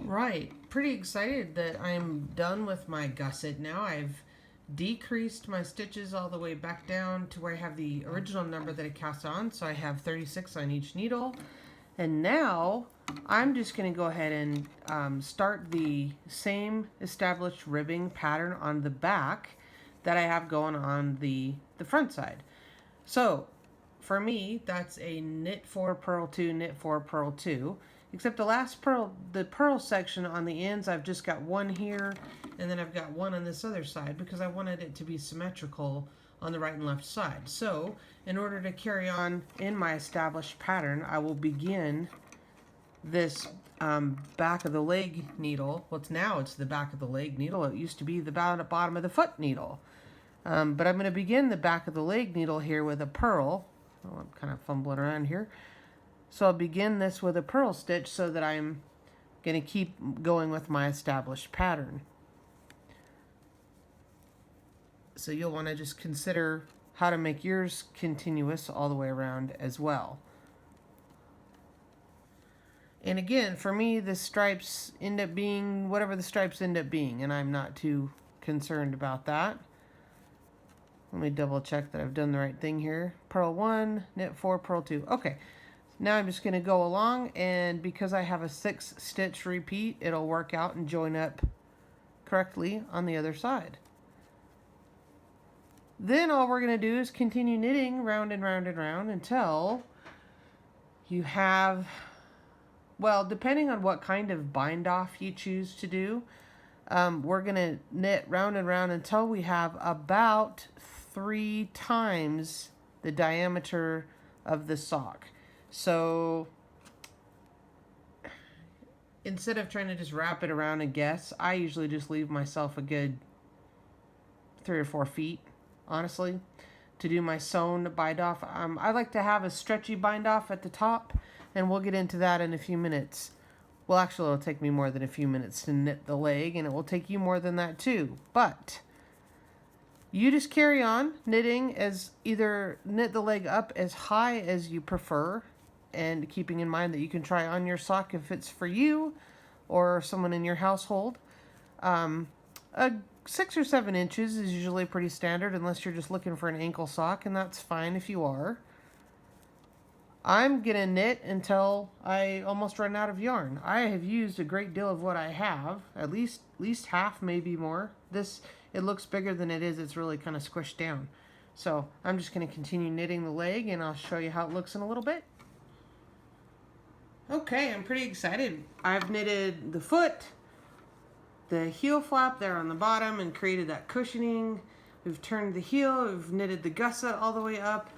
Right, pretty excited that I'm done with my gusset now. I've decreased my stitches all the way back down to where I have the original number that I cast on, so I have 36 on each needle. And now I'm just going to go ahead and start the same established ribbing pattern on the back that I have going on the front side. So for me, that's a knit 4, purl 2, knit 4, purl 2. Except the last purl, the purl section on the ends, I've just got one here, and then I've got one on this other side because I wanted it to be symmetrical on the right and left side. So in order to carry on in my established pattern, I will begin this back of the leg needle. Well, it's the back of the leg needle. It used to be the bottom of the foot needle. But I'm going to begin the back of the leg needle here with a purl. Oh, I'm kind of fumbling around here. So I'll begin this with a purl stitch so that I'm going to keep going with my established pattern. So you'll want to just consider how to make yours continuous all the way around as well. And again, for me, the stripes end up being whatever the stripes end up being, and I'm not too concerned about that. Let me double check that I've done the right thing here. Purl 1, knit 4, purl 2. Okay. Now I'm just going to go along, and because I have a 6 stitch repeat, it'll work out and join up correctly on the other side. Then all we're going to do is continue knitting round and round and round until you have, well, depending on what kind of bind off you choose to do, we're going to knit round and round until we have about 3 times the diameter of the sock. So instead of trying to just wrap it around and guess, I usually just leave myself a good 3 or 4 feet, honestly, to do my sewn bind off. I like to have a stretchy bind off at the top, and we'll get into that in a few minutes. Well, actually, it'll take me more than a few minutes to knit the leg, and it will take you more than that too. But you just carry on knitting, as either knit the leg up as high as you prefer, and keeping in mind that you can try on your sock if it's for you or someone in your household. 6 or 7 inches is usually pretty standard unless you're just looking for an ankle sock, and that's fine if you are. I'm gonna knit until I almost run out of yarn. I have used a great deal of what I have, at least half, maybe more. This, it looks bigger than it is. It's really kind of squished down. So I'm just gonna continue knitting the leg, and I'll show you how it looks in a little bit. Okay, I'm pretty excited. I've knitted the foot, the heel flap there on the bottom, and created that cushioning. We've turned the heel, we've knitted the gusset all the way up,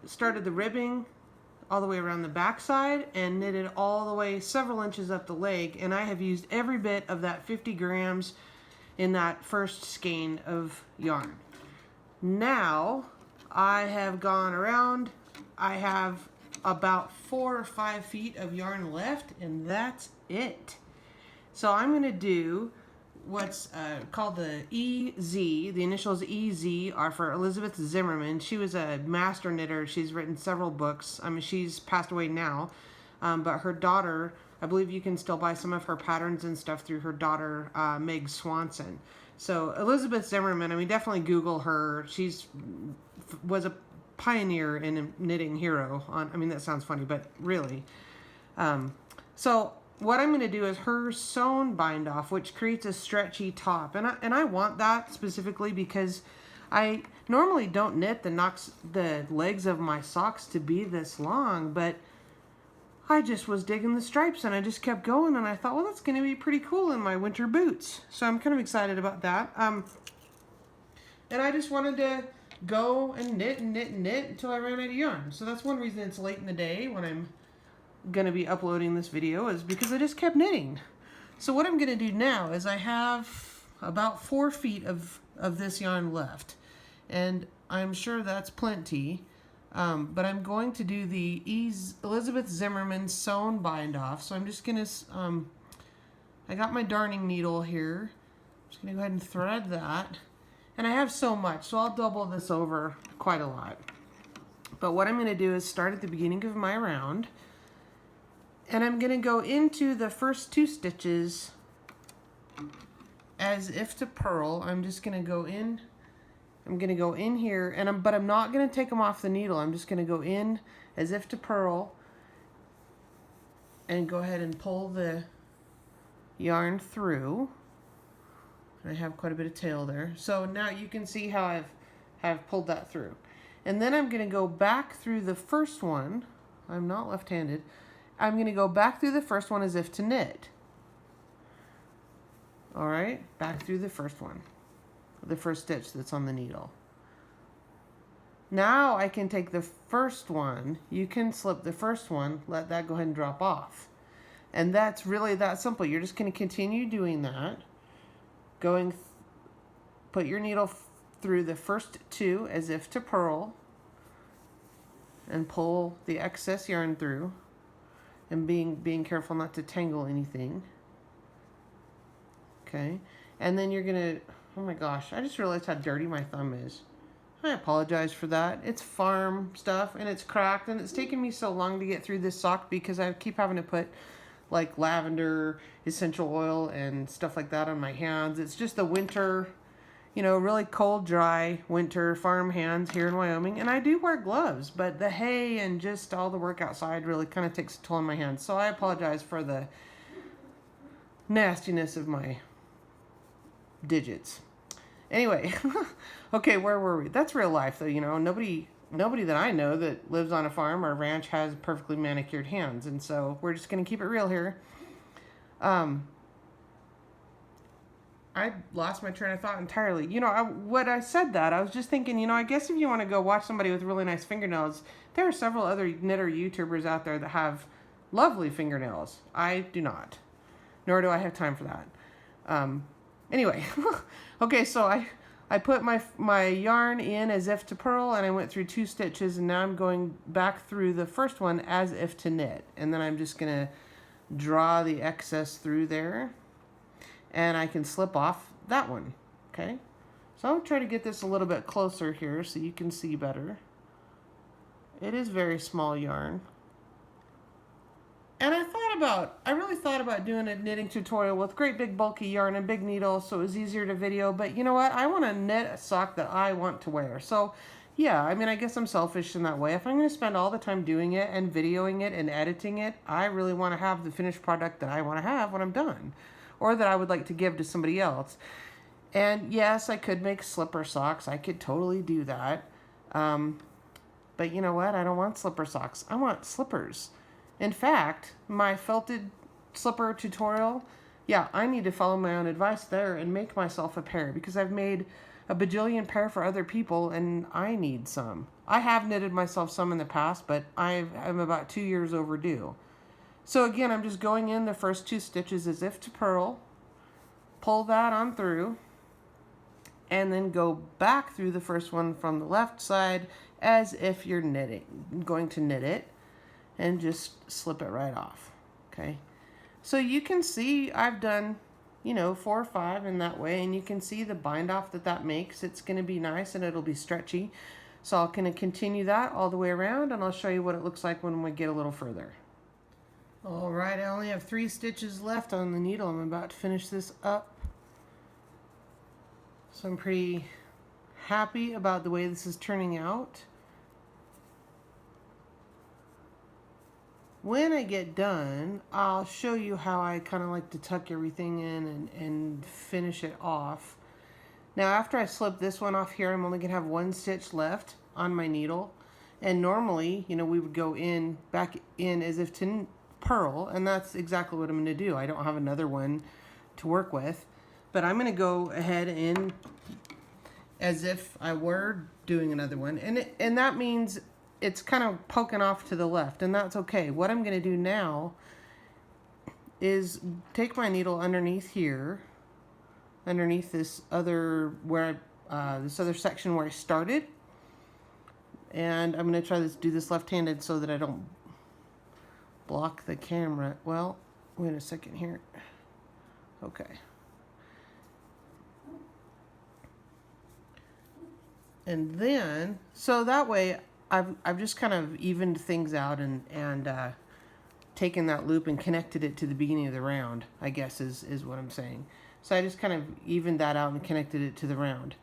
started the ribbing all the way around the back side, and knitted all the way several inches up the leg, and I have used every bit of that 50 grams in that first skein of yarn. Now I have gone around, I have about 4 or 5 feet of yarn left, and that's it. So I'm going to do what's called the EZ. The initials EZ are for Elizabeth Zimmerman. She was a master knitter. She's written several books. I mean, she's passed away now, but her daughter, I believe you can still buy some of her patterns and stuff through her daughter, Meg Swanson. So Elizabeth Zimmerman, I mean, definitely Google her. Was a pioneer in a knitting hero. I mean, that sounds funny, but really. So what I'm going to do is her sewn bind off, which creates a stretchy top, and I want that specifically because I normally don't knit the legs of my socks to be this long, but I just was digging the stripes, and I just kept going, and I thought, well, that's going to be pretty cool in my winter boots. So I'm kind of excited about that. And I just wanted to go and knit and knit and knit until I ran out of yarn. So that's one reason it's late in the day when I'm going to be uploading this video, is because I just kept knitting. So what I'm going to do now is I have about 4 feet of this yarn left, and I'm sure that's plenty. But I'm going to do the Elizabeth Zimmerman sewn bind off. So I'm just going to, I got my darning needle here. I'm just going to go ahead and thread that. And I have so much, so I'll double this over quite a lot. But what I'm going to do is start at the beginning of my round And I'm going to go into the first 2 stitches as if to purl. I'm just going to go in. I'm going to go in here, and but I'm not going to take them off the needle. I'm just going to go in as if to purl and go ahead and pull the yarn through. I have quite a bit of tail there. So now you can see how I've pulled that through. And then I'm going to go back through the first one. I'm not left-handed. I'm going to go back through the first one as if to knit. All right, back through the first one, the first stitch that's on the needle. Now I can take the first one, you can slip the first one, let that go ahead and drop off. And that's really that simple. You're just going to continue doing that. Put your needle through the first 2 as if to purl and pull the excess yarn through, and being careful not to tangle anything. Okay, and then you're gonna, oh my gosh, I just realized how dirty my thumb is. I apologize for that. It's farm stuff and it's cracked, and it's taken me so long to get through this sock because I keep having to put like lavender essential oil and stuff like that on my hands. It's just the winter, you know, really cold, dry winter farm hands here in Wyoming. And I do wear gloves, but the hay and just all the work outside really kind of takes a toll on my hands. So I apologize for the nastiness of my digits. Anyway, okay, where were we? That's real life though, you know. Nobody that I know that lives on a farm or ranch has perfectly manicured hands, and so we're just going to keep it real here. I lost my train of thought entirely. You know, when I said that, I was just thinking, you know, I guess if you want to go watch somebody with really nice fingernails, there are several other knitter YouTubers out there that have lovely fingernails. I do not, nor do I have time for that. Anyway, okay, so I put my yarn in as if to purl, and I went through 2 stitches, and now I'm going back through the first one as if to knit. And then I'm just going to draw the excess through there, and I can slip off that one, okay? So I'll try to get this a little bit closer here so you can see better. It is very small yarn. And I really thought about doing a knitting tutorial with great big bulky yarn and big needles so it was easier to video, but you know what? I want to knit a sock that I want to wear. So yeah, I mean, I guess I'm selfish in that way. If I'm going to spend all the time doing it and videoing it and editing it, I really want to have the finished product that I want to have when I'm done, or that I would like to give to somebody else. And yes, I could make slipper socks. I could totally do that. But you know what? I don't want slipper socks. I want slippers. In fact, my felted slipper tutorial, yeah, I need to follow my own advice there and make myself a pair, because I've made a bajillion pair for other people and I need some. I have knitted myself some in the past, but I'm about 2 years overdue. So again, I'm just going in the first 2 stitches as if to purl, pull that on through, and then go back through the first one from the left side as if you're going to knit it, and just slip it right off, okay? So you can see I've done, you know, 4 or 5 in that way, and you can see the bind off that makes. It's gonna be nice and it'll be stretchy. So I'm gonna continue that all the way around, and I'll show you what it looks like when we get a little further. All right, I only have 3 stitches left on the needle. I'm about to finish this up. So I'm pretty happy about the way this is turning out. When I get done, I'll show you how I kind of like to tuck everything in and finish it off. Now after I slip this one off here, I'm only going to have 1 stitch left on my needle. And normally, you know, we would go back in as if to purl, and that's exactly what I'm going to do. I don't have another one to work with, but I'm going to go ahead and as if I were doing another one. And that means it's kind of poking off to the left, and that's okay. What I'm going to do now is take my needle underneath here, underneath this other this other section where I started, and I'm going to try to do this left-handed so that I don't block the camera. Well, wait a second here. Okay. And then, so that way I've just kind of evened things out and taken that loop and connected it to the beginning of the round, I guess is what I'm saying. So I just kind of evened that out and connected it to the round.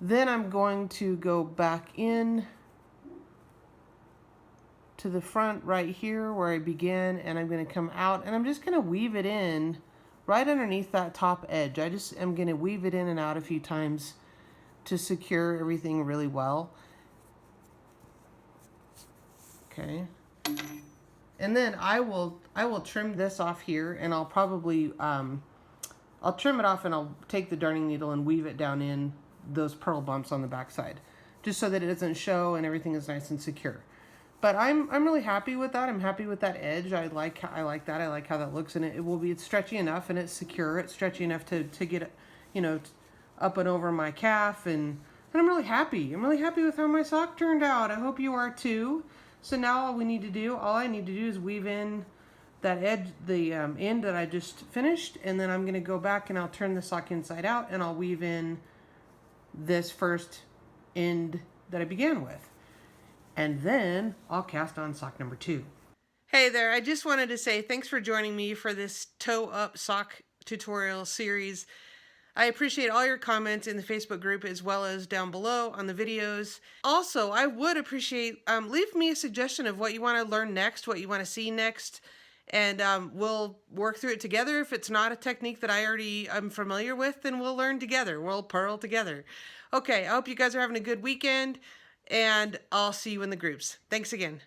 Then I'm going to go back in to the front right here where I began, and I'm going to come out and I'm just going to weave it in right underneath that top edge. I just am going to weave it in and out a few times to secure everything really well. Okay. And then I will trim this off here, and I'll probably I'll trim it off, and I'll take the darning needle and weave it down in those purl bumps on the back side, just so that it doesn't show and everything is nice and secure. But I'm really happy with that. I'm happy with that edge. I like that. I like how that looks, and it's stretchy enough and it's secure. It's stretchy enough to get it, you know, up and over my calf, and I'm really happy. I'm really happy with how my sock turned out. I hope you are too. So now all I need to do is weave in that edge, the end that I just finished, and then I'm going to go back and I'll turn the sock inside out, and I'll weave in this first end that I began with. And then I'll cast on sock number 2. Hey there, I just wanted to say thanks for joining me for this toe up sock tutorial series. I appreciate all your comments in the Facebook group as well as down below on the videos. Also, I would appreciate, leave me a suggestion of what you want to learn next, what you want to see next, and we'll work through it together. If it's not a technique that I already am familiar with, then we'll learn together. We'll purl together. Okay, I hope you guys are having a good weekend, and I'll see you in the groups. Thanks again.